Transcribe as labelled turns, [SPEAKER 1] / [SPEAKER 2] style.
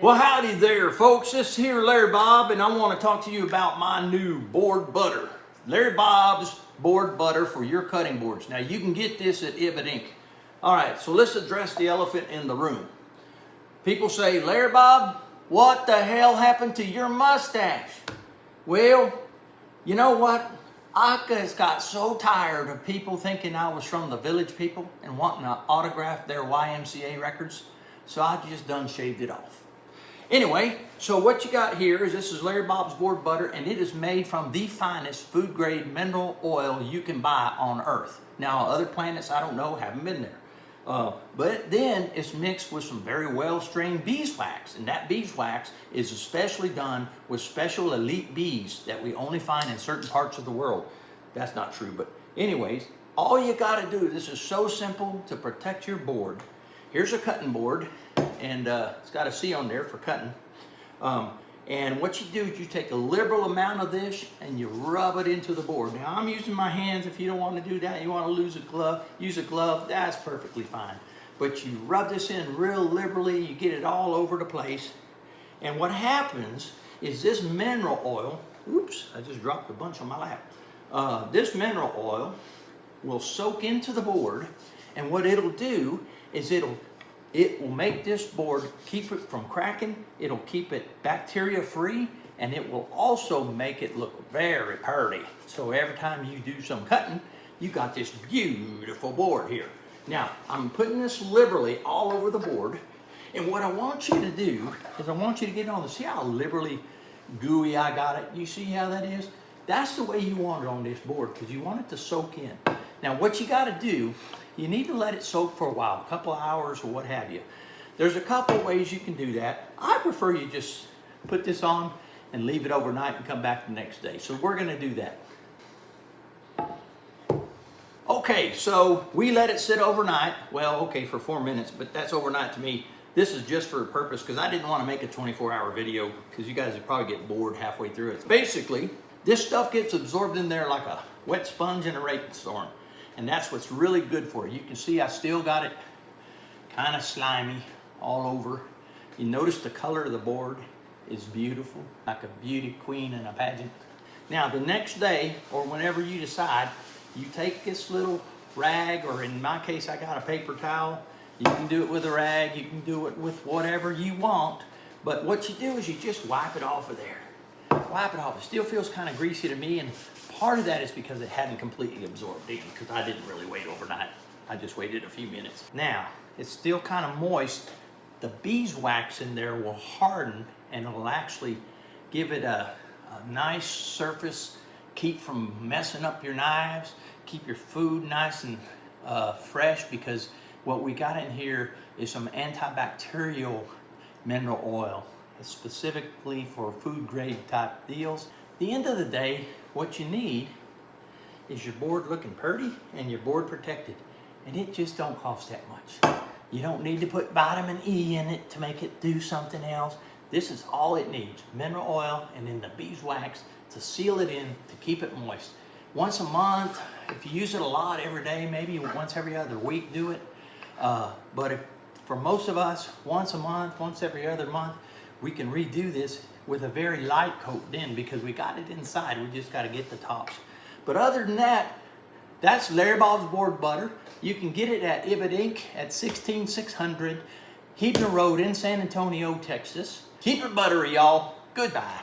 [SPEAKER 1] Well, howdy there, folks. This here Larry Bob, and I want to talk to you about my new board butter. Larry Bob's board butter for your cutting boards. Now, you can get this at Ibid Inc. All right, so let's address the elephant in the room. People say, Larry Bob, what the hell happened to your mustache? Well, you know what? I just got so tired of people thinking I was from the Village People and wanting to autograph their YMCA records, so I just done shaved it off. Anyway, so what you got here is this is Larry Bob's board butter, and it is made from the finest food grade mineral oil you can buy on earth. Now, other planets, I don't know, haven't been there. But then it's mixed with some very well strained beeswax, and that beeswax is especially done with special elite bees that we only find in certain parts of the world. That's not true, but anyways, all you got to do, this is so simple to protect your board. Here's a cutting board, and it's got a C on there for cutting. And what you do is you take a liberal amount of this and you rub it into the board. Now, I'm using my hands. If you don't want to do that, you want to use a glove, that's perfectly fine. But you rub this in real liberally, you get it all over the place. And what happens is this mineral oil, oops, I just dropped a bunch on my lap. This mineral oil will soak into the board, and what it'll do is it will make this board, keep it from cracking, it'll keep it bacteria free, and it will also make it look very pretty. So every time you do some cutting, you got this beautiful board here. Now, I'm putting this liberally all over the board, and what I want you to do is I want you to get on see how liberally gooey I got it? You see how that is? That's the way you want it on this board, because you want it to soak in. Now, what you got to do, you need to let it soak for a while, a couple of hours or what have you. There's a couple of ways you can do that. I prefer you just put this on and leave it overnight and come back the next day. So we're going to do that. Okay, so we let it sit overnight. Well, okay, for 4 minutes, but that's overnight to me. This is just for a purpose because I didn't want to make a 24-hour video because you guys would probably get bored halfway through it. Basically, this stuff gets absorbed in there like a wet sponge in a rainstorm. And that's what's really good for it. You can see I still got it kind of slimy all over. You notice the color of the board is beautiful, like a beauty queen in a pageant. Now the next day, or whenever you decide, you take this little rag, or in my case I got a paper towel. You can do it with a rag, you can do it with whatever you want. But what you do is you just wipe it off of there. Wipe it off. It still feels kind of greasy to me, and part of that is because it hadn't completely absorbed in, because I didn't really wait overnight. I just waited a few minutes. Now, it's still kind of moist. The beeswax in there will harden, and it'll actually give it a nice surface, keep from messing up your knives, keep your food nice and fresh, because what we got in here is some antibacterial mineral oil, specifically for food grade type deals. At the end of the day, what you need is your board looking pretty and your board protected, and it just don't cost that much. You don't need to put vitamin E in it to make it do something else. This is all it needs, mineral oil and then the beeswax to seal it in, to keep it moist. Once a month, if you use it a lot every day, maybe once every other week do it. But if, for most of us, once a month, once every other month, we can redo this with a very light coat then, because we got it inside. We just got to get the tops. But other than that, that's Larry Bob's board butter. You can get it at Ibid Inc. at 16600 Hebner Road in San Antonio, Texas. Keep it buttery, y'all. Goodbye.